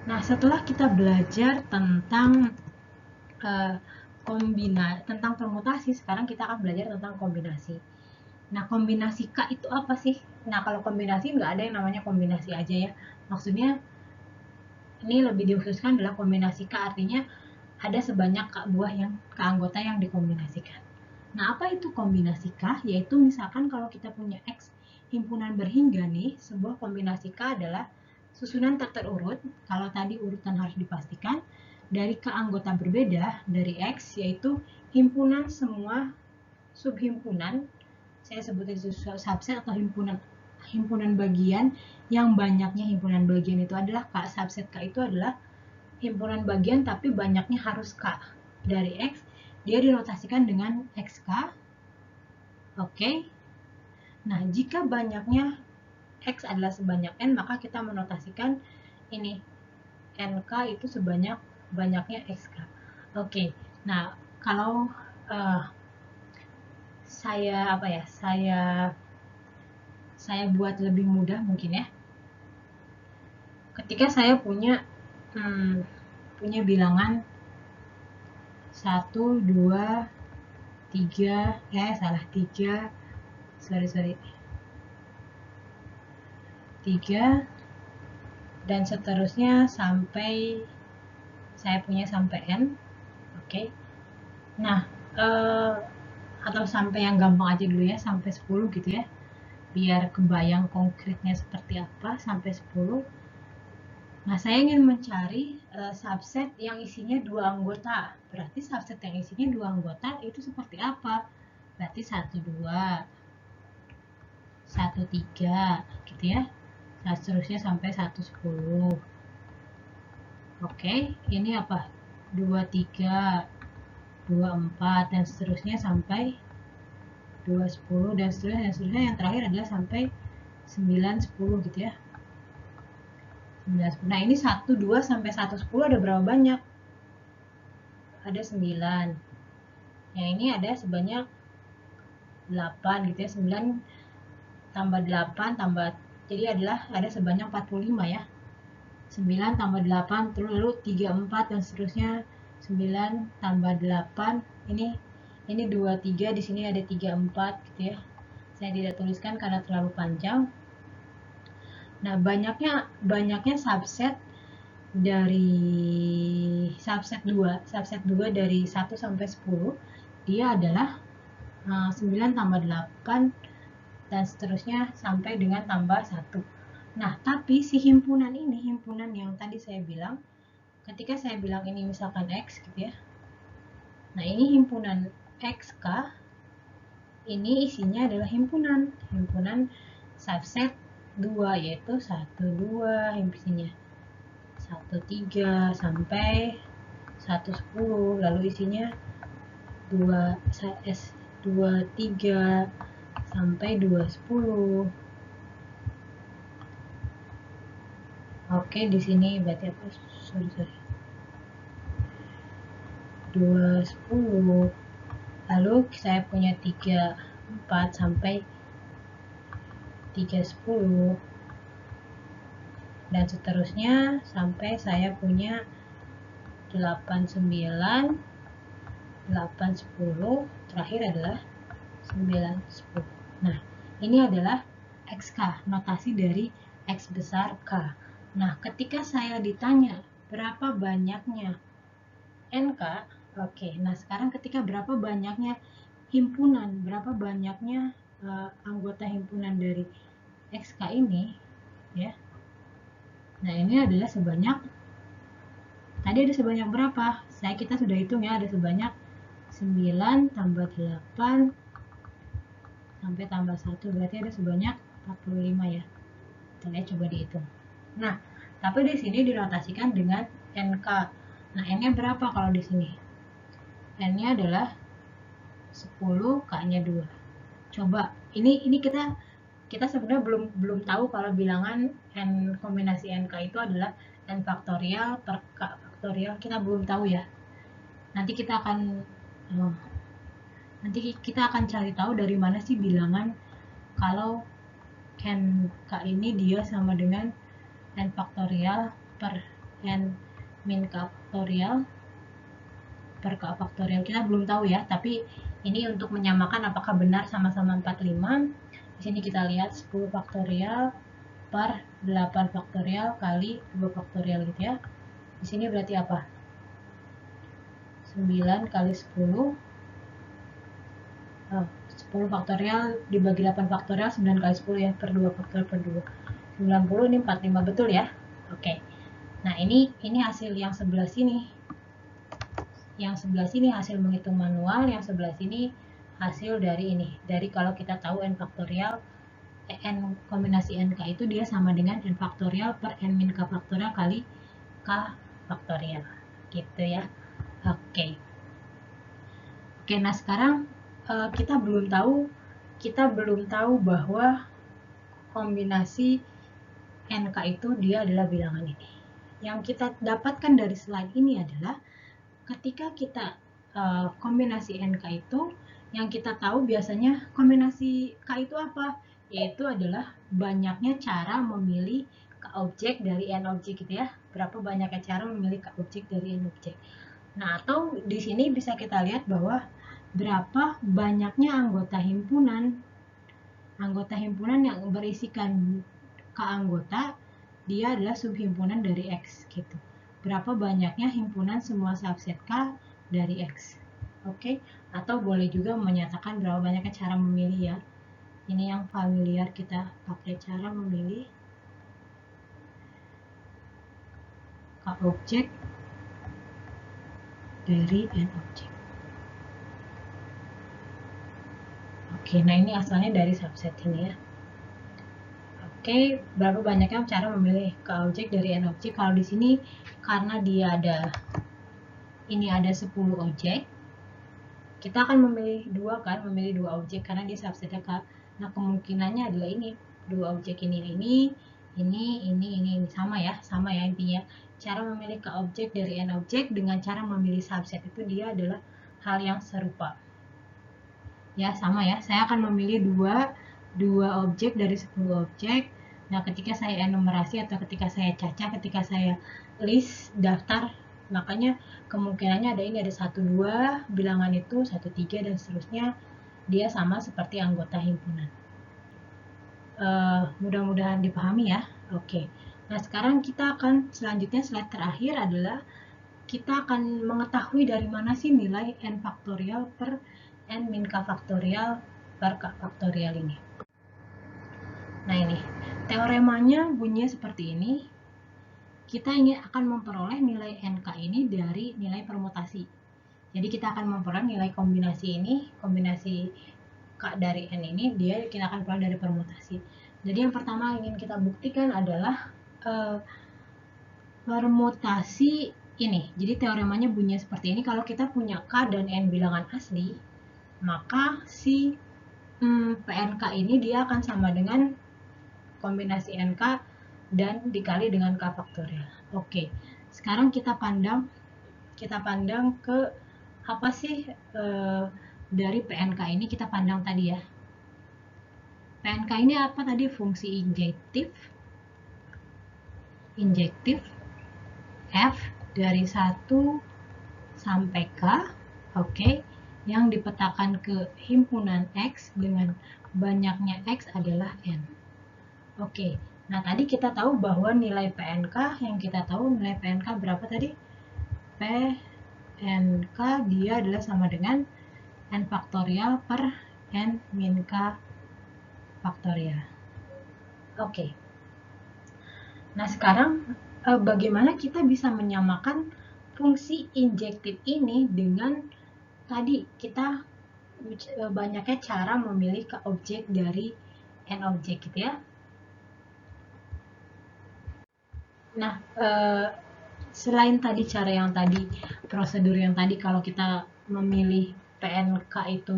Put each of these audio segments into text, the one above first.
Nah, setelah kita belajar tentang tentang permutasi, sekarang kita akan belajar tentang kombinasi. Nah, kombinasi K itu apa sih? Nah, kalau kombinasi nggak ada yang namanya kombinasi aja ya. Maksudnya ini lebih dikhususkan adalah kombinasi K, artinya ada sebanyak K buah K anggota yang dikombinasikan. Nah, apa itu kombinasi K? Yaitu misalkan kalau kita punya X himpunan berhingga nih, sebuah kombinasi K adalah susunan terurut, kalau tadi urutan harus dipastikan, dari K anggota berbeda dari X, yaitu himpunan semua subhimpunan, saya sebutnya subset atau himpunan bagian, yang banyaknya himpunan bagian itu adalah K. Subset K itu adalah himpunan bagian tapi banyaknya harus K dari X, dia dinotasikan dengan XK. Oke. Nah, jika banyaknya X adalah sebanyak N, maka kita menotasikan ini NK itu banyaknya XK. Oke. Nah, kalau saya buat lebih mudah mungkin ya. Ketika saya punya bilangan 1, 2, 3, 3 dan seterusnya sampai saya punya sampai N. Oke. Nah, atau sampai yang gampang aja dulu ya, sampai 10 gitu ya. Biar kebayang konkretnya seperti apa sampai 10. Nah, saya ingin mencari subset yang isinya 2 anggota. Berarti subset yang isinya 2 anggota itu seperti apa? Berarti 1, 2, 1, 3 gitu ya. Nah, seterusnya sampai 1, 10. Oke, ini apa? 2, 3, 2, 4 dan seterusnya sampai 2, 10 dan seterusnya yang terakhir adalah sampai 9, 10 gitu ya. 9, 10. Nah, ini 1, 2 sampai 1, 10 ada berapa banyak? Ada 9. Yang ini ada sebanyak 8 gitu ya. 9 tambah 8 tambah, jadi ada sebanyak 45 ya. 9 tambah 8 terus lalu 3, 4 dan seterusnya 9 tambah 8 ini 2, 3, di sini ada 3, 4 gitu ya. Saya tidak tuliskan karena terlalu panjang. Nah, banyaknya subset dari subset 2 dari 1 sampai 10 dia adalah 9 tambah 8 dan seterusnya sampai dengan tambah 1. Nah, tapi si himpunan yang tadi saya bilang, ketika saya bilang ini misalkan X gitu ya. Nah, ini himpunan XK, ini isinya adalah himpunan subset 2, yaitu 1, 2, isinya 1, 3 sampai 1, 10, lalu isinya 2, 3 sampai 2, 10. Oke, di sini berarti apa? Sorry. 2, 10. Lalu saya punya 3, 4 sampai 3, 10. Dan seterusnya sampai saya punya 8, 9, 8, 10. Terakhir adalah 9, 10. Nah, ini adalah XK, notasi dari X besar K. Nah, ketika saya ditanya berapa banyaknya NK, oke. Nah, sekarang ketika berapa banyaknya himpunan, berapa banyaknya anggota himpunan dari XK ini, ya. Nah, ini adalah sebanyak, tadi ada sebanyak berapa? Kita sudah hitung ya, ada sebanyak 9 tambah 8 sampai tambah 1, berarti ada sebanyak 45 ya. Kita lihat, coba dihitung. Nah, tapi di sini dinotasikan dengan NK. Nah, N-nya berapa kalau di sini? N-nya adalah 10, K-nya 2. Coba, ini kita sebenarnya belum tahu kalau bilangan N kombinasi NK itu adalah N faktorial per K faktorial, kita belum tahu ya. Nanti kita akan cari tahu dari mana sih bilangan kalau N K ini dia sama dengan N faktorial per n min k faktorial per k faktorial. Kita belum tahu ya, tapi ini untuk menyamakan apakah benar sama-sama 45. Di sini kita lihat 10 faktorial per 8 faktorial kali 2 faktorial gitu ya. Di sini berarti apa? 9 kali 10. 10 faktorial dibagi 8 faktorial 9 kali 10 ya, per 2 faktorial per 2. 90, ini 45 betul ya. Oke. Nah, ini hasil yang sebelah sini. Yang sebelah sini hasil menghitung manual, yang sebelah sini hasil dari ini. Dari kalau kita tahu n faktorial, n kombinasi nk itu dia sama dengan n faktorial per n min k faktorial kali k faktorial. Gitu ya. Oke. Oke, nah sekarang kita belum tahu bahwa kombinasi nk itu dia adalah bilangan ini. Yang kita dapatkan dari slide ini adalah ketika kita kombinasi nk itu, yang kita tahu biasanya kombinasi k itu apa? Yaitu adalah banyaknya cara memilih k objek dari n objek gitu ya. Berapa banyaknya cara memilih k objek dari n objek. Nah, atau di sini bisa kita lihat bahwa berapa banyaknya anggota himpunan yang berisikan k anggota, dia adalah subhimpunan dari X gitu. Berapa banyaknya himpunan semua subset K dari X. Oke, atau boleh juga menyatakan berapa banyaknya cara memilih ya. Ini yang familiar, kita pakai cara memilih K objek dari N objek. Oke, nah ini asalnya dari subset ini ya. Oke, berapa banyaknya cara memilih K objek dari N objek. Kalau di sini karena dia ada 10 objek, kita akan memilih dua objek karena dia subsetnya K. Nah, kemungkinannya adalah ini, dua objek ini sama ya intinya. Cara memilih K objek dari N objek dengan cara memilih subset itu dia adalah hal yang serupa. Ya, sama ya. Saya akan memilih dua objek dari 10 objek. Nah, ketika saya enumerasi atau ketika saya cacah, ketika saya list daftar, makanya kemungkinannya ada 1, 2, bilangan itu 1, 3, dan seterusnya. Dia sama seperti anggota himpunan. Mudah-mudahan dipahami ya. Oke. Nah, sekarang kita akan selanjutnya, slide terakhir adalah kita akan mengetahui dari mana sih nilai n faktorial per n min k faktorial per k faktorial ini. Nah, ini teoremanya bunyinya seperti ini. Kita akan memperoleh nilai nk ini dari nilai permutasi. Jadi kita akan memperoleh nilai kombinasi ini, kombinasi k dari n ini, kita akan peroleh dari permutasi. Jadi yang pertama ingin kita buktikan adalah permutasi ini. Jadi teoremanya bunyinya seperti ini. Kalau kita punya k dan n bilangan asli, maka si PNK ini dia akan sama dengan kombinasi NK dan dikali dengan K faktorial. Oke, sekarang kita pandang ke apa sih dari PNK ini. Kita pandang tadi ya. PNK ini apa tadi? Fungsi injektif F dari 1 sampai K. Oke. Yang dipetakan ke himpunan X dengan banyaknya X adalah N. Oke, nah tadi kita tahu bahwa nilai PNK, yang kita tahu nilai PNK berapa tadi? PNK dia adalah sama dengan N faktorial per N min K faktorial. Oke, nah sekarang bagaimana kita bisa menyamakan fungsi injektif ini dengan tadi kita banyaknya cara memilih ke objek dari n objek gitu ya. Nah, selain tadi cara yang tadi, prosedur yang tadi, kalau kita memilih PNK itu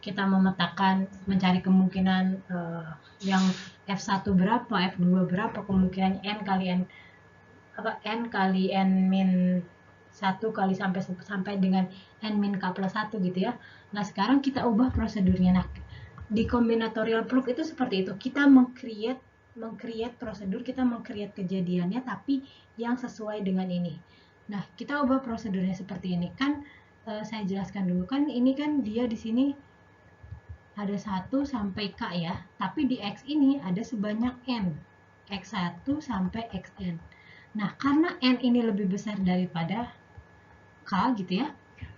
kita memetakan, mencari kemungkinan yang F1 berapa, F2 berapa, kemungkinan n kali n min 1 kali sampai dengan n min k plus 1 gitu ya. Nah, sekarang kita ubah prosedurnya. Nah, di combinatorial proof itu seperti itu. Kita meng-create meng-create prosedur, kita meng-create kejadiannya, tapi yang sesuai dengan ini. Nah, kita ubah prosedurnya seperti ini. Kan saya jelaskan dulu, kan ini kan dia di sini ada 1 sampai K ya, tapi di X ini ada sebanyak N. X1 sampai Xn. Nah, karena N ini lebih besar daripada K gitu ya,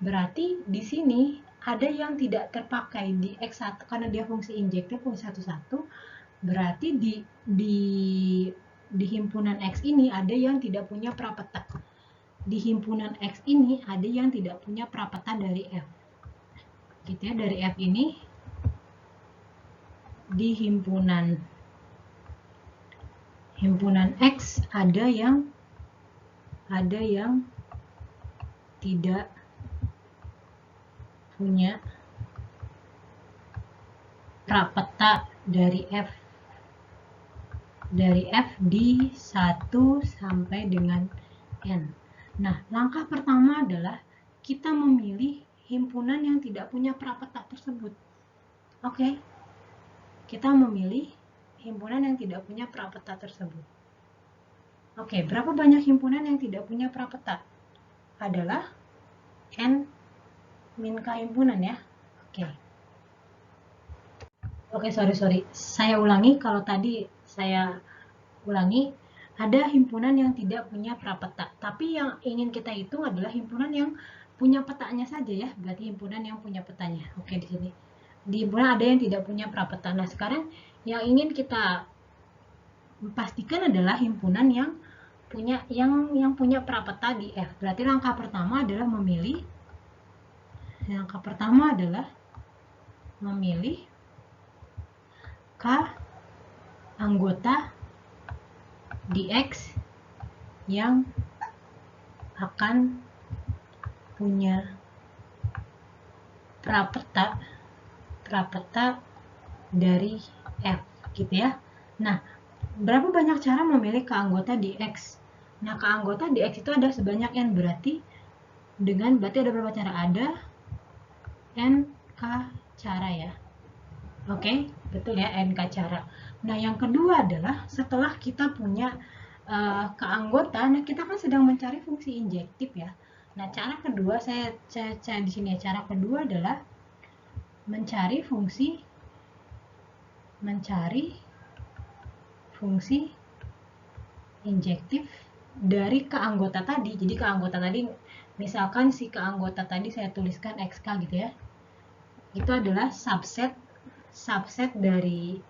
berarti di sini ada yang tidak terpakai di X1 karena dia fungsi injektif, fungsi 1, berarti di himpunan X ini ada yang tidak punya prapeta. Di himpunan X ini ada yang tidak punya prapeta dari F. Gitu ya, dari F ini di himpunan X ada yang tidak punya prapeta dari F di 1 sampai dengan N. Nah, langkah pertama adalah kita memilih himpunan yang tidak punya prapeta tersebut. Oke. Kita memilih himpunan yang tidak punya prapeta tersebut. Oke, berapa banyak himpunan yang tidak punya prapeta? Adalah N min K himpunan ya. Oke, sorry. Saya ulangi, kalau tadi saya ulangi, ada himpunan yang tidak punya prapeta. Tapi yang ingin kita hitung adalah himpunan yang punya petanya saja ya. Berarti himpunan yang punya petanya. Oke, di sini. Di himpunan ada yang tidak punya prapeta. Nah, sekarang yang ingin kita pastikan adalah himpunan yang punya prapeta di F. Berarti langkah pertama adalah memilih K anggota di X yang akan punya prapeta dari F gitu ya. Nah, berapa banyak cara memilih K anggota di X? Nah, K anggota di X itu ada sebanyak N, berarti ada berapa cara? Ada N K cara ya. Oke, betul ya, NK cara. Nah, yang kedua adalah setelah kita punya keanggota, nah kita kan sedang mencari fungsi injektif ya. Nah, cara kedua saya di sini ya, cara kedua adalah mencari fungsi injektif dari keanggota tadi. Jadi keanggota tadi, misalkan si keanggota tadi saya tuliskan XK gitu ya. Itu adalah subset dari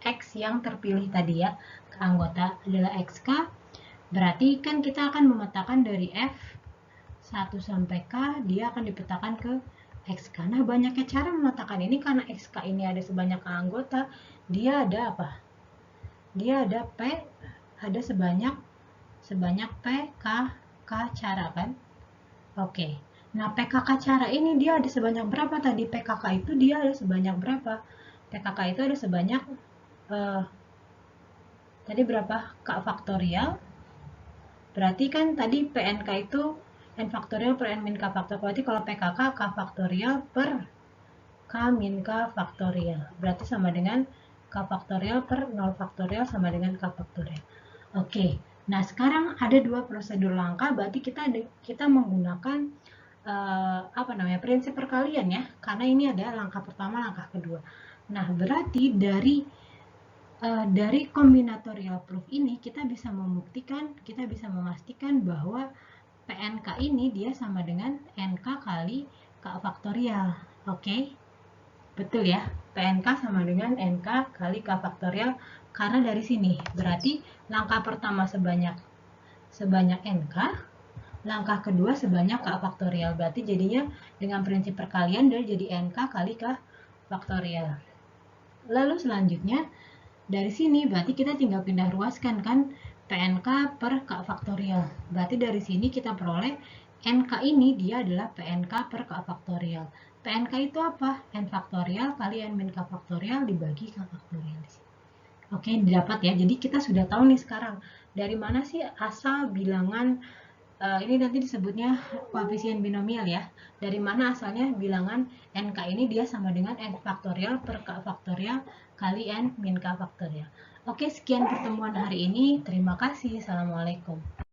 X yang terpilih tadi ya, keanggota adalah XK, berarti kan kita akan memetakan dari F 1 sampai K, dia akan dipetakan ke XK. Nah, banyaknya cara memetakan ini karena XK ini ada sebanyak anggota, dia ada apa? Dia ada sebanyak P, K cara kan? Oke. Nah, PKK cara ini dia ada sebanyak berapa tadi? PKK itu dia ada sebanyak berapa? PKK itu ada sebanyak tadi berapa? K faktorial. Berarti kan tadi PNK itu N faktorial per N min K faktorial. Berarti kalau PKK K faktorial per K min K faktorial. Berarti sama dengan K faktorial per 0 faktorial sama dengan K faktorial. Oke. Nah, sekarang ada dua prosedur langkah. Berarti kita menggunakan prinsip perkalian ya, karena ini ada langkah pertama, langkah kedua. Nah, berarti dari combinatorial proof ini kita bisa memastikan bahwa PNK ini dia sama dengan NK kali K faktorial. Oke? Betul ya? PNK sama dengan NK kali K faktorial karena dari sini. Berarti langkah pertama sebanyak NK, langkah kedua sebanyak K faktorial. Berarti jadinya dengan prinsip perkalian dia jadi NK kali K faktorial. Lalu selanjutnya dari sini berarti kita tinggal pindah ruaskan kan PNK per K faktorial. Berarti dari sini kita peroleh NK ini dia adalah PNK per K faktorial. PNK itu apa? N faktorial kali N min K faktorial dibagi K faktorial di sini. Oke, didapat ya. Jadi kita sudah tahu nih sekarang dari mana sih asal bilangan ini nanti disebutnya koefisien binomial ya. Dari mana asalnya bilangan NK ini dia sama dengan N faktorial per K faktorial kali N min K faktorial. Oke, sekian pertemuan hari ini. Terima kasih. Assalamualaikum.